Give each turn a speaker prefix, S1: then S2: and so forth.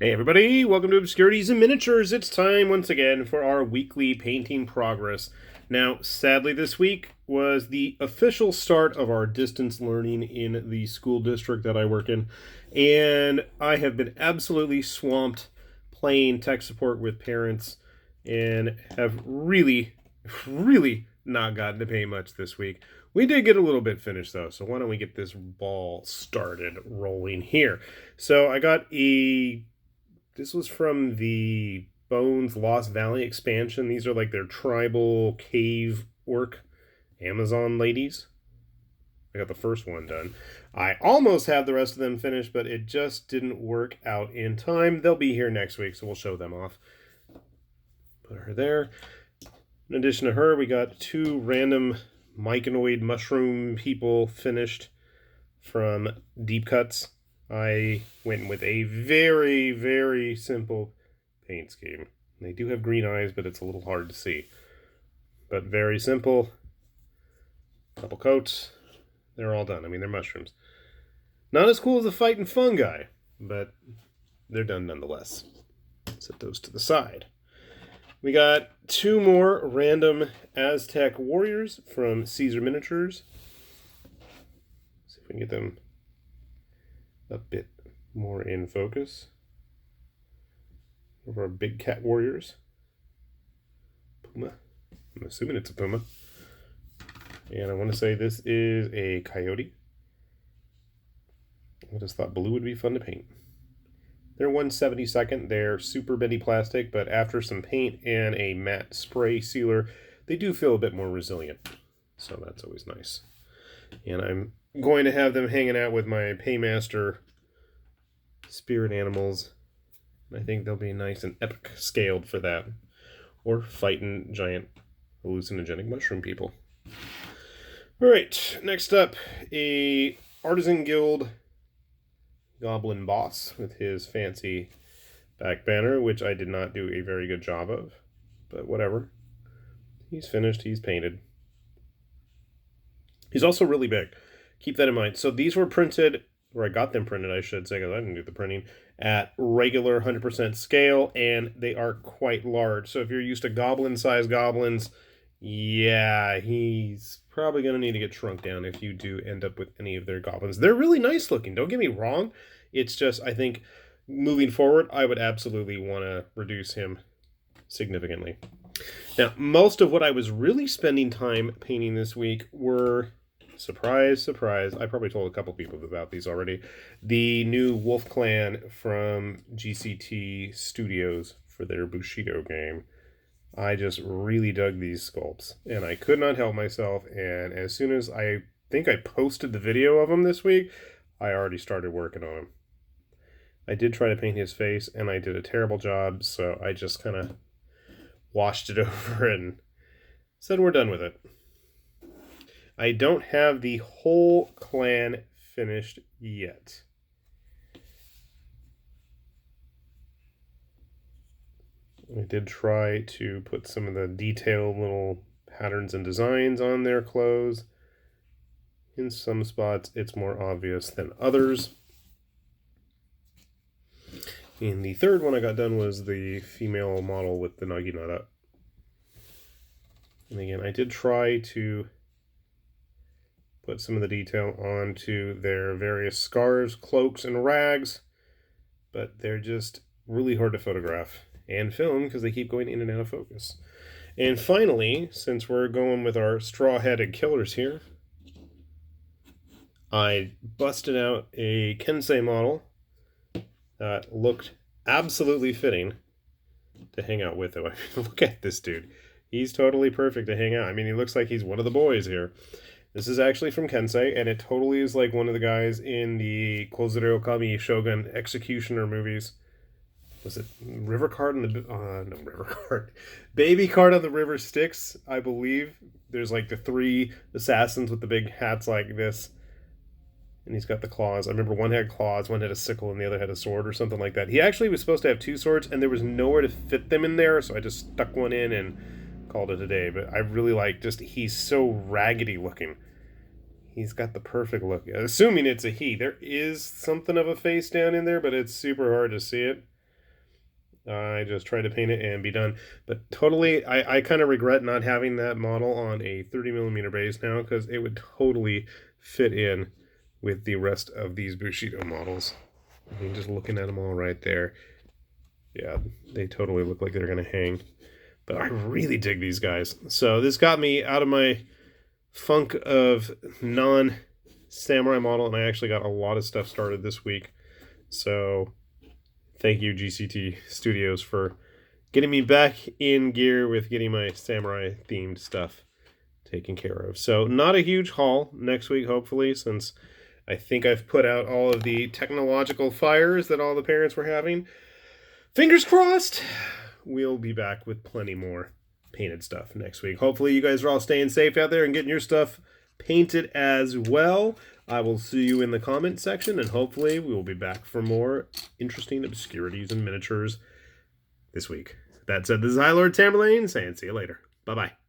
S1: Hey everybody, welcome to Obscurities and Miniatures. It's time once again for our weekly painting progress. Now, sadly this week was the official start of our distance learning in the school district that I work in, and I have been absolutely swamped playing tech support with parents and have really not gotten to paint much this week. We did get a little bit finished though, so why don't we get this ball started rolling here. So I got this was from the Bones Lost Valley expansion. These are like their tribal cave orc Amazon ladies. I got the first one done. I almost have the rest of them finished, but it just didn't work out in time. They'll be here next week, so we'll show them off. Put her there. In addition to her, we got two random myconoid mushroom people finished from Deep Cuts. I went with a very simple paint scheme. They do have green eyes, but it's a little hard to see. But very simple. Couple coats. They're all done. I mean, they're mushrooms. Not as cool as the fighting fungi, but they're done nonetheless. Set those to the side. We got two more random Aztec warriors from Caesar Miniatures. See if we can get them a bit more in focus. Of our big cat warriors. Puma. I'm assuming it's a puma. And I want to say this is a coyote. I just thought blue would be fun to paint. They're 1/72. They're super bendy plastic, but after some paint and a matte spray sealer, they do feel a bit more resilient. So that's always nice. And I'm going to have them hanging out with my Paymaster spirit animals. I think they'll be nice and epic scaled for that. Or fighting giant hallucinogenic mushroom people. Alright, next up, a Artisan Guild goblin boss with his fancy back banner, which I did not do a very good job of. But whatever. He's finished, he's painted. He's also really big. Keep that in mind. So these were printed, or I got them printed, I should say, because I didn't do the printing, at regular 100% scale, and they are quite large. So if you're used to goblin-sized goblins, yeah, he's probably going to need to get shrunk down if you do end up with any of their goblins. They're really nice looking, don't get me wrong. It's just, I think, moving forward, I would absolutely want to reduce him significantly. Now, most of what I was really spending time painting this week were... Surprise, I probably told a couple people about these already. The new Wolf Clan from GCT Studios for their Bushido game. I just really dug these sculpts, and I could not help myself, and as soon as I think I posted the video of them this week, I already started working on them. I did try to paint his face, and I did a terrible job, so I just kind of washed it over and said we're done with it. I don't have the whole clan finished yet. I did try to put some of the detailed little patterns and designs on their clothes. In some spots, it's more obvious than others. And the third one I got done was the female model with the naginata. And again, I did try to put some of the detail onto their various scarves, cloaks, and rags, but they're just really hard to photograph and film because they keep going in and out of focus. And finally, since we're going with our straw-hatted killers here, I busted out a Kensei model that looked absolutely fitting to hang out with. I mean, look at this dude. He's totally perfect to hang out. I mean, he looks like he's one of the boys here. This is actually from Kensei, and it totally is like one of the guys in the Kozure Okami Shogun Executioner movies. Was it River Card on the... no, River Card. Baby Card on the River Styx, I believe. There's like the three assassins with the big hats like this. And he's got the claws. I remember one had claws, one had a sickle, and the other had a sword or something like that. He actually was supposed to have two swords, and there was nowhere to fit them in there, so I just stuck one in and called it a day. But I really like just... He's so raggedy looking. He's got the perfect look. Assuming it's a he. There is something of a face down in there, but it's super hard to see it. I just tried to paint it and be done. But totally, I kind of regret not having that model on a 30mm base now, because it would totally fit in with the rest of these Bushido models. I mean, just looking at them all right there. Yeah, they totally look like they're going to hang. But I really dig these guys. So this got me out of my funk of non-samurai model, and I actually got a lot of stuff started this week. So thank you, GCT Studios, for getting me back in gear with getting my samurai-themed stuff taken care of. So not a huge haul next week, hopefully, since I think I've put out all of the technological fires that all the parents were having. Fingers crossed, we'll be back with plenty more painted stuff next week. Hopefully you guys are all staying safe out there and getting your stuff painted as well. I will see you in the comment section, and hopefully we will be back for more interesting obscurities and miniatures this week. That said, this is High Lord Tamerlane saying see you later. Bye-bye.